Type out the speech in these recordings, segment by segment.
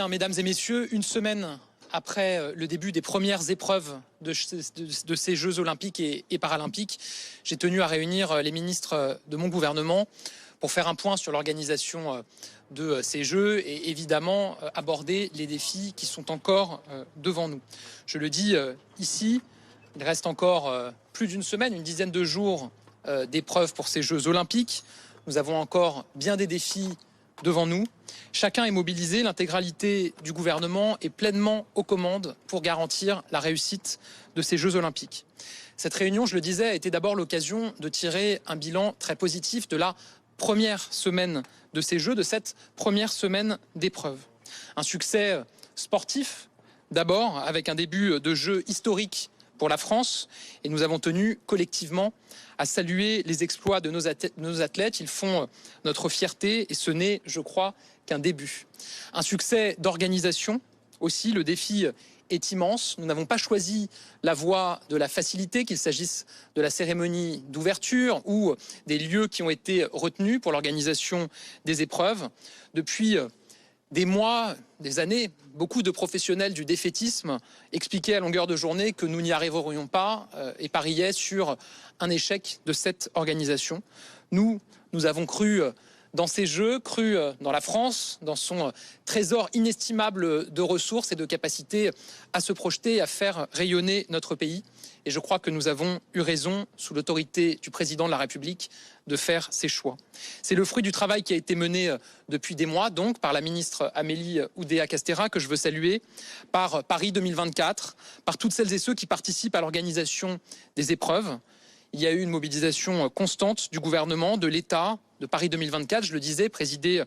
Mesdames et messieurs, une semaine après le début des premières épreuves de ces Jeux olympiques et paralympiques, j'ai tenu à réunir les ministres de mon gouvernement pour faire un point sur l'organisation de ces Jeux et évidemment aborder les défis qui sont encore devant nous. Je le dis ici, il reste encore plus d'une semaine, une dizaine de jours d'épreuves pour ces Jeux olympiques. Nous avons encore bien des défis devant nous. Chacun est mobilisé, l'intégralité du gouvernement est pleinement aux commandes pour garantir la réussite de ces Jeux olympiques. Cette réunion, je le disais, a été d'abord l'occasion de tirer un bilan très positif de la première semaine de ces Jeux, de cette première semaine d'épreuves. Un succès sportif, d'abord, avec un début de Jeux historique pour la France, et nous avons tenu collectivement à saluer les exploits de nos athlètes. Ils font notre fierté et ce n'est, je crois, qu'un début. Un succès d'organisation aussi, le défi est immense. Nous n'avons pas choisi la voie de la facilité, qu'il s'agisse de la cérémonie d'ouverture ou des lieux qui ont été retenus pour l'organisation des épreuves. Depuis des mois, des années, beaucoup de professionnels du défaitisme expliquaient à longueur de journée que nous n'y arriverions pas et pariaient sur un échec de cette organisation. Nous avons cru dans ces Jeux, cru dans la France, dans son trésor inestimable de ressources et de capacités à se projeter, à faire rayonner notre pays. Et je crois que nous avons eu raison, sous l'autorité du président de la République, de faire ces choix. C'est le fruit du travail qui a été mené depuis des mois, donc, par la ministre Amélie Oudéa-Castéra, que je veux saluer, par Paris 2024, par toutes celles et ceux qui participent à l'organisation des épreuves. Il y a eu une mobilisation constante du gouvernement, de l'État, de Paris 2024, je le disais, présidé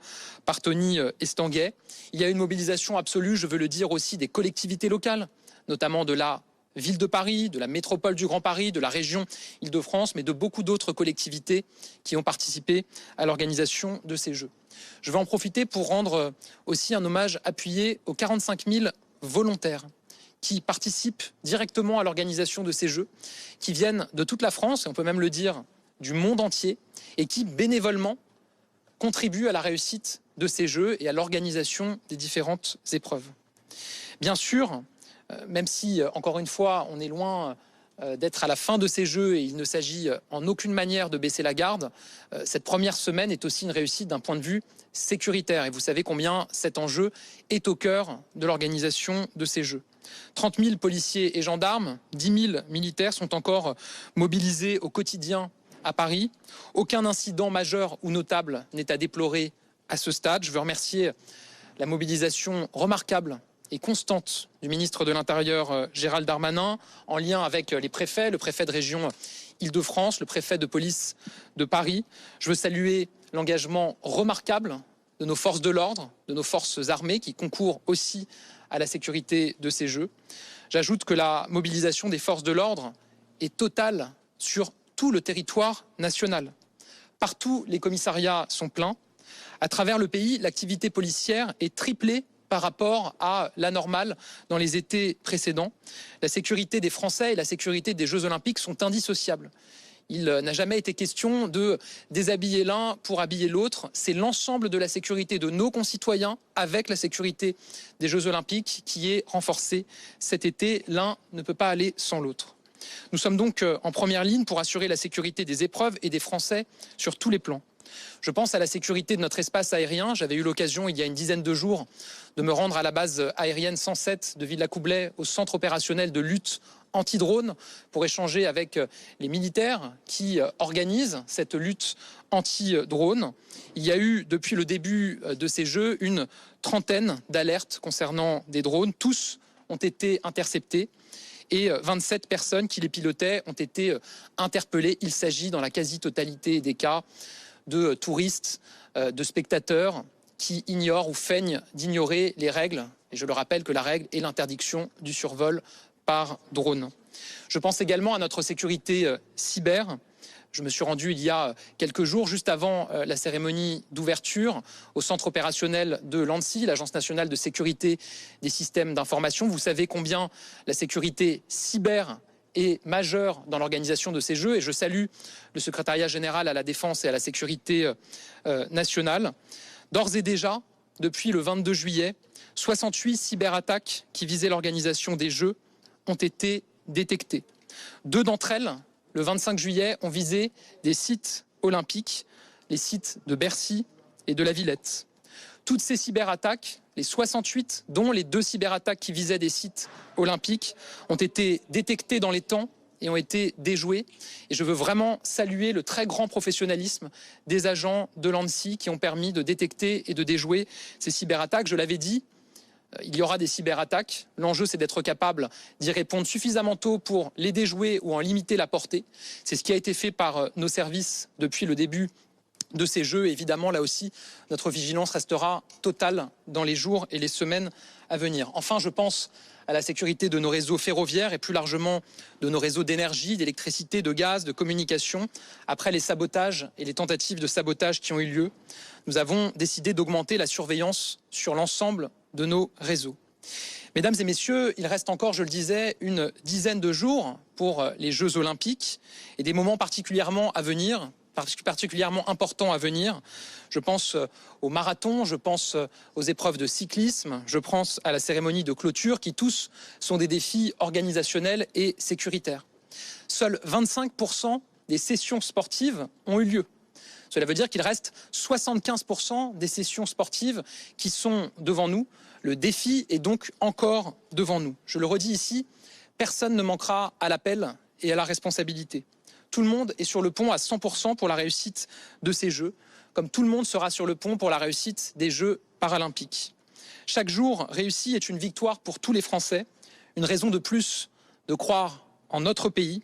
par Tony Estanguet. Il y a eu une mobilisation absolue, je veux le dire aussi, des collectivités locales, notamment de la ville de Paris, de la métropole du Grand Paris, de la région Île-de-France, mais de beaucoup d'autres collectivités qui ont participé à l'organisation de ces Jeux. Je vais en profiter pour rendre aussi un hommage appuyé aux 45 000 volontaires qui participent directement à l'organisation de ces Jeux, qui viennent de toute la France, et on peut même le dire du monde entier, et qui bénévolement contribuent à la réussite de ces Jeux et à l'organisation des différentes épreuves. Bien sûr, même si, encore une fois, on est loin d'être à la fin de ces Jeux et il ne s'agit en aucune manière de baisser la garde, cette première semaine est aussi une réussite d'un point de vue sécuritaire. Et vous savez combien cet enjeu est au cœur de l'organisation de ces Jeux. 30 000 policiers et gendarmes, 10 000 militaires sont encore mobilisés au quotidien à Paris. Aucun incident majeur ou notable n'est à déplorer à ce stade. Je veux remercier la mobilisation remarquable et constante du ministre de l'Intérieur Gérald Darmanin, en lien avec les préfets, le préfet de région Île-de-France, le préfet de police de Paris. Je veux saluer l'engagement remarquable de nos forces de l'ordre, de nos forces armées qui concourent aussi à la sécurité de ces Jeux. J'ajoute que la mobilisation des forces de l'ordre est totale sur tout le territoire national. Partout, les commissariats sont pleins. À travers le pays, l'activité policière est triplée par rapport à la normale dans les étés précédents. La sécurité des Français et la sécurité des Jeux Olympiques sont indissociables. Il n'a jamais été question de déshabiller l'un pour habiller l'autre. C'est l'ensemble de la sécurité de nos concitoyens avec la sécurité des Jeux Olympiques qui est renforcée cet été. L'un ne peut pas aller sans l'autre. Nous sommes donc en première ligne pour assurer la sécurité des épreuves et des Français sur tous les plans. Je pense à la sécurité de notre espace aérien. J'avais eu l'occasion, il y a une dizaine de jours, de me rendre à la base aérienne 107 de Villacoublay, au centre opérationnel de lutte anti-drone, pour échanger avec les militaires qui organisent cette lutte anti-drone. Il y a eu, depuis le début de ces Jeux, une trentaine d'alertes concernant des drones. Tous ont été interceptés et 27 personnes qui les pilotaient ont été interpellées. Il s'agit, dans la quasi-totalité des cas, de touristes, de spectateurs qui ignorent ou feignent d'ignorer les règles. Et je le rappelle que la règle est l'interdiction du survol par drone. Je pense également à notre sécurité cyber. Je me suis rendu il y a quelques jours, juste avant la cérémonie d'ouverture, au centre opérationnel de l'ANSSI, l'Agence nationale de sécurité des systèmes d'information. Vous savez combien la sécurité cyber est majeur dans l'organisation de ces Jeux et je salue le secrétariat général à la défense et à la sécurité nationale. D'ores et déjà, depuis le 22 juillet, 68 cyberattaques qui visaient l'organisation des Jeux ont été détectées. 2 d'entre elles, le 25 juillet, ont visé des sites olympiques, les sites de Bercy et de la Villette. Toutes ces cyberattaques, les 68, dont les 2 cyberattaques qui visaient des sites olympiques, ont été détectées dans les temps et ont été déjouées. Et je veux vraiment saluer le très grand professionnalisme des agents de l'ANSSI qui ont permis de détecter et de déjouer ces cyberattaques. Je l'avais dit, il y aura des cyberattaques. L'enjeu, c'est d'être capable d'y répondre suffisamment tôt pour les déjouer ou en limiter la portée. C'est ce qui a été fait par nos services depuis le début de ces Jeux. Évidemment, là aussi, notre vigilance restera totale dans les jours et les semaines à venir. Enfin, je pense à la sécurité de nos réseaux ferroviaires et plus largement de nos réseaux d'énergie, d'électricité, de gaz, de communication. Après les sabotages et les tentatives de sabotage qui ont eu lieu, nous avons décidé d'augmenter la surveillance sur l'ensemble de nos réseaux. Mesdames et messieurs, il reste encore, je le disais, une dizaine de jours pour les Jeux Olympiques et des moments particulièrement importants à venir. Je pense au marathon, je pense aux épreuves de cyclisme, je pense à la cérémonie de clôture qui tous sont des défis organisationnels et sécuritaires. Seuls 25% des sessions sportives ont eu lieu. Cela veut dire qu'il reste 75% des sessions sportives qui sont devant nous. Le défi est donc encore devant nous. Je le redis ici, personne ne manquera à l'appel et à la responsabilité. Tout le monde est sur le pont à 100% pour la réussite de ces Jeux, comme tout le monde sera sur le pont pour la réussite des Jeux paralympiques. Chaque jour réussi est une victoire pour tous les Français, une raison de plus de croire en notre pays.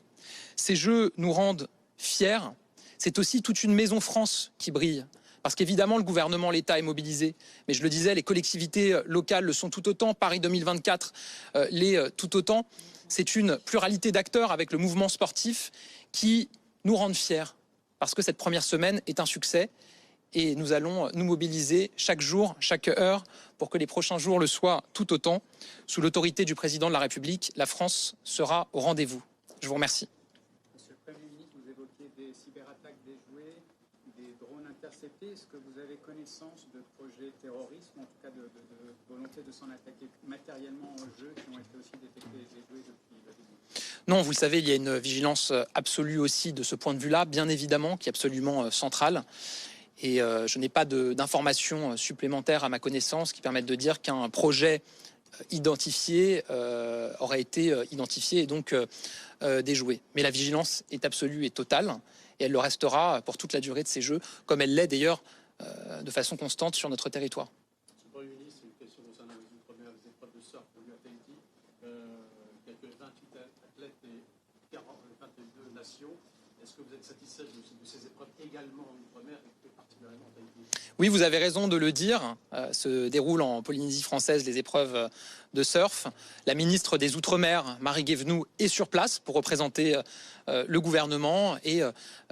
Ces Jeux nous rendent fiers. C'est aussi toute une maison France qui brille. Parce qu'évidemment, le gouvernement, l'État est mobilisé. Mais je le disais, les collectivités locales le sont tout autant. Paris 2024 l'est tout autant. C'est une pluralité d'acteurs avec le mouvement sportif qui nous rendent fiers. Parce que cette première semaine est un succès. Et nous allons nous mobiliser chaque jour, chaque heure, pour que les prochains jours le soient tout autant. Sous l'autorité du président de la République, la France sera au rendez-vous. Je vous remercie. Monsieur le Premier ministre, vous évoquez des cyberattaques déjouées, des drones interceptés. Est-ce que vous avez connaissance de projets terroristes, ou en tout cas de volonté de s'en attaquer matériellement aux Jeux qui ont été aussi détectés et déjoués depuis le début? Non, vous le savez, il y a une vigilance absolue aussi de ce point de vue-là, bien évidemment, qui est absolument centrale. Et je n'ai pas d'informations supplémentaires à ma connaissance qui permettent de dire qu'un projet identifié aurait été identifié et donc déjoué. Mais la vigilance est absolue et totale et elle le restera pour toute la durée de ces Jeux, comme elle l'est d'ailleurs de façon constante sur notre territoire. Monsieur le Premier ministre, une question concernant les outre-mer, les épreuves de surf au lieu à Tahiti. Quelques 28 athlètes et 22 nations. Est-ce que vous êtes satisfait de ces épreuves également en outre-mer et particulièrement en Tahiti? Oui, vous avez raison de le dire. Se déroulent en Polynésie française les épreuves de surf. La ministre des Outre-mer, Marie Guévenoux, est sur place pour représenter le gouvernement et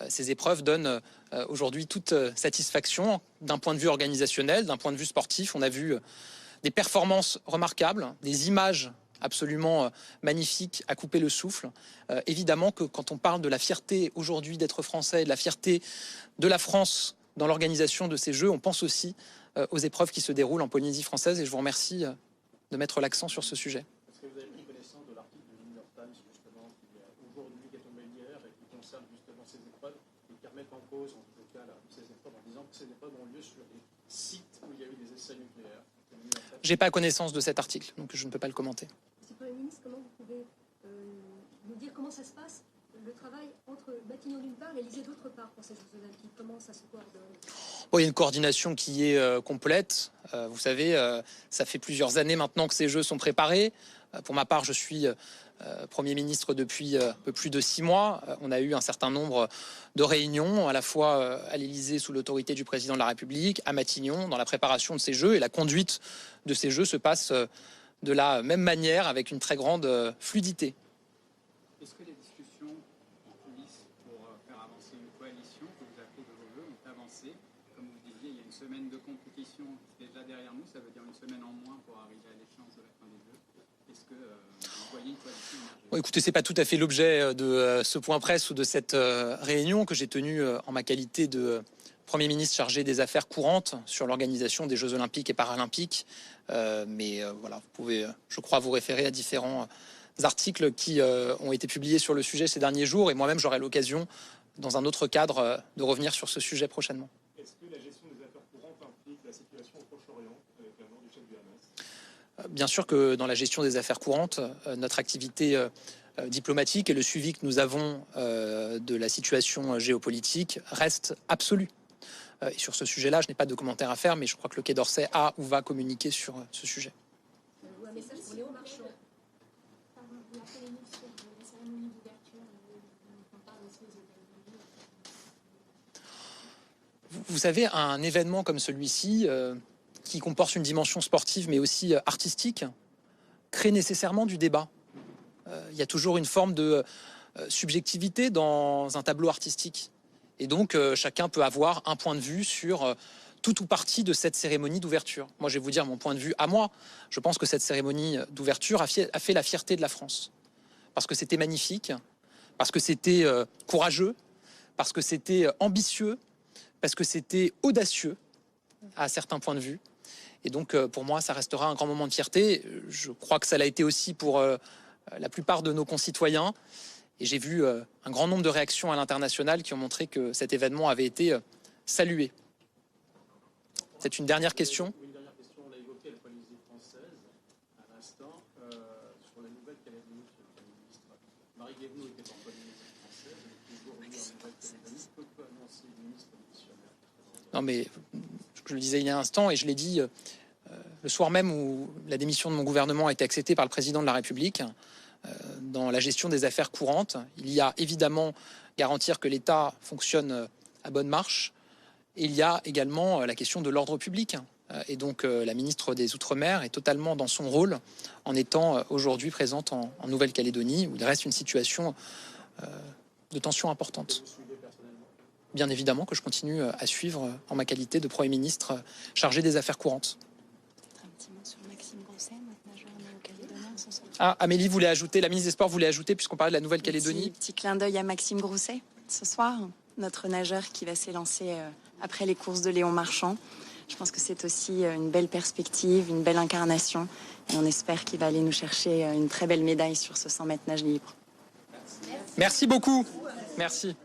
ces épreuves donnent aujourd'hui toute satisfaction d'un point de vue organisationnel, d'un point de vue sportif. On a vu des performances remarquables, des images absolument magnifiques à couper le souffle. Évidemment que quand on parle de la fierté aujourd'hui d'être français, de la fierté de la France dans l'organisation de ces Jeux, on pense aussi aux épreuves qui se déroulent en Polynésie française et je vous remercie de mettre l'accent sur ce sujet. Est-ce que vous avez pris connaissance de l'article du New York Times justement qui aujourd'hui est tombé hier et qui concerne justement ces épreuves et qui remettent en cause en tout cas ces épreuves en disant que ces épreuves ont lieu sur des sites où il y a eu des essais nucléaires? J'ai pas connaissance de cet article, donc je ne peux pas le commenter. Monsieur le Premier ministre, comment vous pouvez nous dire comment ça se passe, le travail entre Matignon d'une part et l'Élysée d'autre part pour ces Jeux Olympiques? Comment ça se coordonne? Bon, il y a une coordination qui est complète. Vous savez, ça fait plusieurs années maintenant que ces Jeux sont préparés. Pour ma part, je suis Premier ministre depuis un peu plus de 6 mois. On a eu un certain nombre de réunions, à la fois à l'Élysée sous l'autorité du président de la République, à Matignon, dans la préparation de ces Jeux. Et la conduite de ces Jeux se passe de la même manière, avec une très grande fluidité. Est-ce que les discussions en coulisses pour faire avancer une coalition que vous appelez de vos voeux ont avancé? Comme vous disiez, il y a une semaine de compétition déjà derrière nous, ça veut dire une semaine en moins pour arriver à l'échéance de la fin des Jeux. Est-ce que vous voyez une coalition émerger? Bon, écoutez, c'est pas tout à fait l'objet de ce point presse ou de cette réunion que j'ai tenue en ma qualité de Premier ministre chargé des affaires courantes sur l'organisation des Jeux Olympiques et Paralympiques. Voilà, vous pouvez, je crois, vous référer à différents articles qui ont été publiés sur le sujet ces derniers jours. Et moi-même, j'aurai l'occasion, dans un autre cadre, de revenir sur ce sujet prochainement. Est-ce que la gestion des affaires courantes implique la situation au Proche-Orient avec la mort du chef du Hamas ? Bien sûr que dans la gestion des affaires courantes, notre activité diplomatique et le suivi que nous avons de la situation géopolitique reste absolu. Et sur ce sujet-là, je n'ai pas de commentaire à faire, mais je crois que le Quai d'Orsay a ou va communiquer sur ce sujet. Un message pour Léon Marchand. La polémique sur la cérémonie d'ouverture, on parle aussi aux États-Unis. Vous savez, un événement comme celui-ci, qui comporte une dimension sportive mais aussi artistique, crée nécessairement du débat. Il y a toujours une forme de subjectivité dans un tableau artistique. Et donc, chacun peut avoir un point de vue sur tout ou partie de cette cérémonie d'ouverture. Moi, je vais vous dire mon point de vue à moi. Je pense que cette cérémonie d'ouverture a fait la fierté de la France. Parce que c'était magnifique, parce que c'était courageux, parce que c'était ambitieux, parce que c'était audacieux à certains points de vue. Et donc, pour moi, ça restera un grand moment de fierté. Je crois que ça l'a été aussi pour la plupart de nos concitoyens. Et j'ai vu un grand nombre de réactions à l'international qui ont montré que cet événement avait été salué. C'est une dernière question. Une dernière question. On a évoqué la Polynésie française à l'instant. Sur la Nouvelle-Calédonie, sur le ministre, Marie Guévenoux était en Polynésie française. Elle est toujours venue en Nouvelle-Calédonie. Que peut annoncer le ministre missionnaire? Non, mais je le disais il y a un instant et je l'ai dit le soir même où la démission de mon gouvernement a été acceptée par le président de la République. Dans la gestion des affaires courantes, il y a évidemment garantir que l'État fonctionne à bonne marche. Et il y a également la question de l'ordre public. Et donc la ministre des Outre-mer est totalement dans son rôle en étant aujourd'hui présente en Nouvelle-Calédonie, où il reste une situation de tension importante. Bien évidemment que je continue à suivre en ma qualité de Premier ministre chargé des affaires courantes. Un petit mot sur Maxime Grousset, notre nageur néo-calédonien. Ah, Amélie voulait ajouter, la ministre des Sports voulait ajouter, puisqu'on parlait de la Nouvelle-Calédonie. Petit clin d'œil à Maxime Grousset ce soir, notre nageur qui va s'élancer après les courses de Léon Marchand. Je pense que c'est aussi une belle perspective, une belle incarnation. Et on espère qu'il va aller nous chercher une très belle médaille sur ce 100 mètres nage libre. Merci beaucoup. Merci.